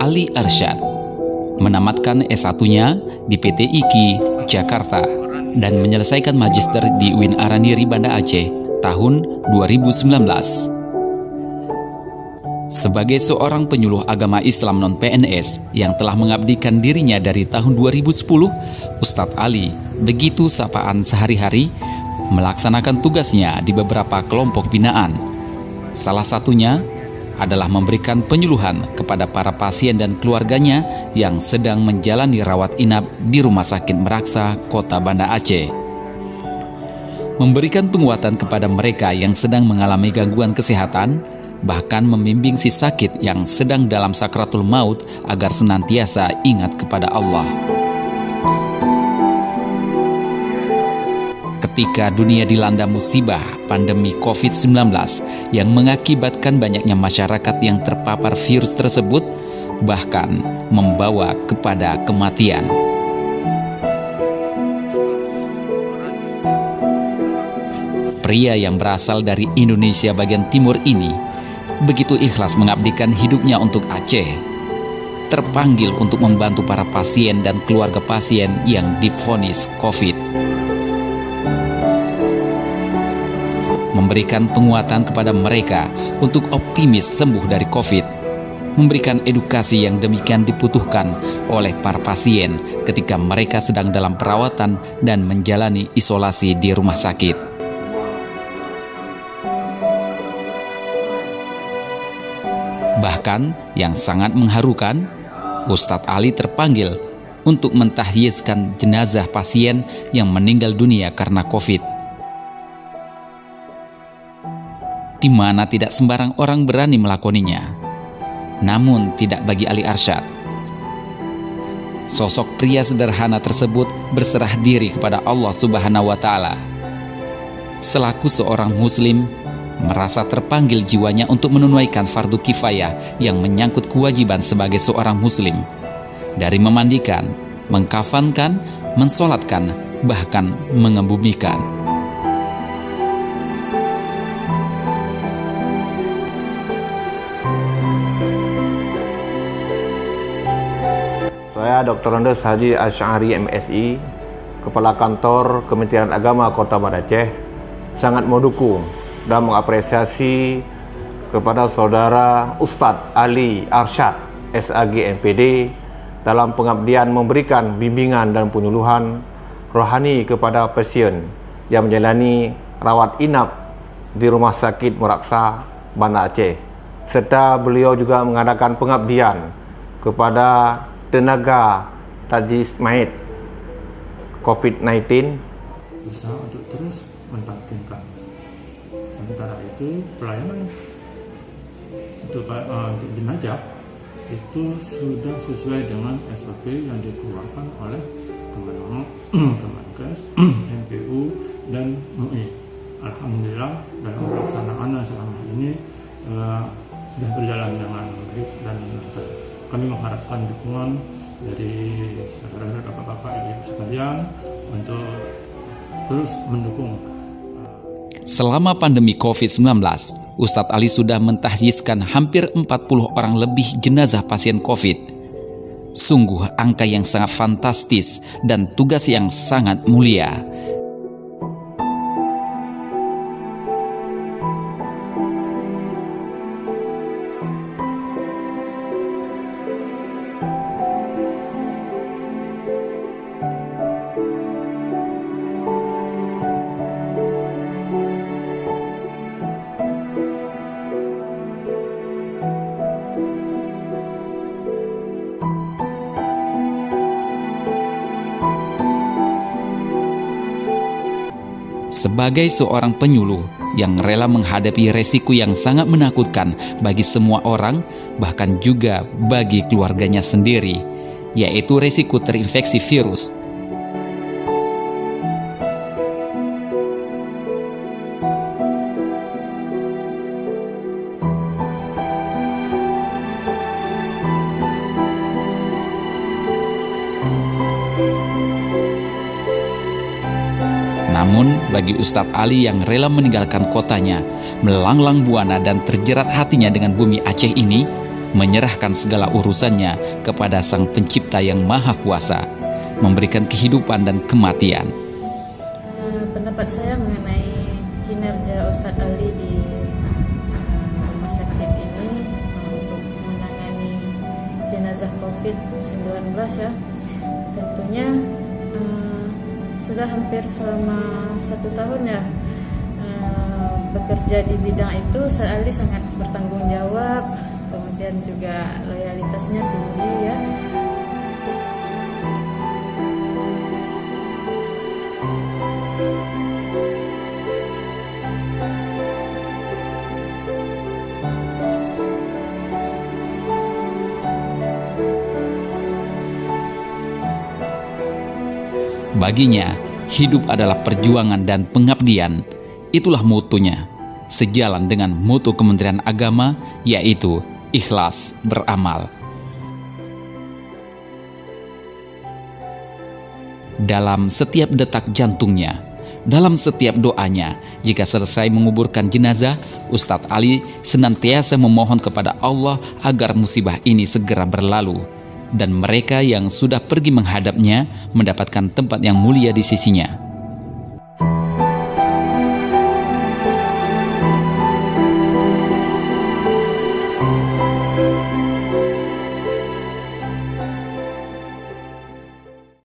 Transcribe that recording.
Ali Arsyad. Menamatkan S1-nya di PT IKI, Jakarta, dan menyelesaikan magister di UIN Araniri, Banda Aceh, tahun 2019. Sebagai seorang penyuluh agama Islam non-PNS yang telah mengabdikan dirinya dari tahun 2010, Ustadz Ali begitu sapaan sehari-hari melaksanakan tugasnya di beberapa kelompok binaan. Salah satunya adalah memberikan penyuluhan kepada para pasien dan keluarganya yang sedang menjalani rawat inap di Rumah Sakit Meraksa, Kota Banda Aceh. Memberikan penguatan kepada mereka yang sedang mengalami gangguan kesehatan, bahkan membimbing si sakit yang sedang dalam sakratul maut agar senantiasa ingat kepada Allah. Ketika dunia dilanda musibah pandemi COVID-19 yang mengakibatkan banyaknya masyarakat yang terpapar virus tersebut, bahkan membawa kepada kematian. Pria yang berasal dari Indonesia bagian timur ini begitu ikhlas mengabdikan hidupnya untuk Aceh, terpanggil untuk membantu para pasien dan keluarga pasien yang divonis COVID. Memberikan penguatan kepada mereka untuk optimis sembuh dari COVID, memberikan edukasi yang demikian dibutuhkan oleh para pasien ketika mereka sedang dalam perawatan dan menjalani isolasi di rumah sakit. Bahkan yang sangat mengharukan, Ustadz Ali terpanggil untuk mentahyizkan jenazah pasien yang meninggal dunia karena COVID. Di mana tidak sembarang orang berani melakoninya. Namun tidak bagi Ali Arsyad. Sosok pria sederhana tersebut berserah diri kepada Allah Subhanahu wa Ta'ala. Selaku seorang muslim, merasa terpanggil jiwanya untuk menunaikan fardu kifayah yang menyangkut kewajiban sebagai seorang muslim, dari memandikan, mengkafankan, mensolatkan, bahkan mengebumikan. Saya Dr. Andes Haji Asy'ari MSI, Kepala Kantor Kementerian Agama Kota Banda Aceh, sangat mendukung dan mengapresiasi kepada Saudara Ustadz Ali Arsyad, SAG MPD, dalam pengabdian memberikan bimbingan dan penyuluhan rohani kepada pasien yang menjalani rawat inap di Rumah Sakit Meraksa, Banda Aceh, serta beliau juga mengadakan pengabdian kepada tenaga tajis mayit COVID-19 bisa untuk terus mentalkinkan. Sementara itu pelayanan untuk jenazah itu sudah sesuai dengan SOP yang dikeluarkan oleh Kemenkes, MPU dan MUI. Alhamdulillah dalam pelaksanaan selama ini sudah berjalan dengan baik dan lancar. Kami mengharapkan dukungan dari saudara-saudara bapak-bapak ibu sekalian untuk terus mendukung. Selama pandemi COVID-19, Ustadz Ali sudah mentahjizkan hampir 40 orang lebih jenazah pasien COVID. Sungguh angka yang sangat fantastis dan tugas yang sangat mulia. Sebagai seorang penyuluh yang rela menghadapi resiko yang sangat menakutkan bagi semua orang, bahkan juga bagi keluarganya sendiri, yaitu resiko terinfeksi virus. Namun, bagi Ustadz Ali yang rela meninggalkan kotanya, melanglang buana dan terjerat hatinya dengan bumi Aceh ini, menyerahkan segala urusannya kepada Sang Pencipta yang Maha Kuasa, memberikan kehidupan dan kematian. Pendapat saya mengenai kinerja Ustadz Ali di rumah sakit ini untuk menangani jenazah COVID-19 ya, tentunya sudah hampir selama 1 tahun ya bekerja di bidang itu. Ustadz Ali sangat bertanggung jawab, kemudian juga loyalitasnya tinggi ya. Baginya, hidup adalah perjuangan dan pengabdian. Itulah motonya, sejalan dengan moto Kementerian Agama, yaitu ikhlas beramal. Dalam setiap detak jantungnya, dalam setiap doanya, jika selesai menguburkan jenazah, Ustadz Ali senantiasa memohon kepada Allah agar musibah ini segera berlalu, dan mereka yang sudah pergi menghadapnya mendapatkan tempat yang mulia di sisinya.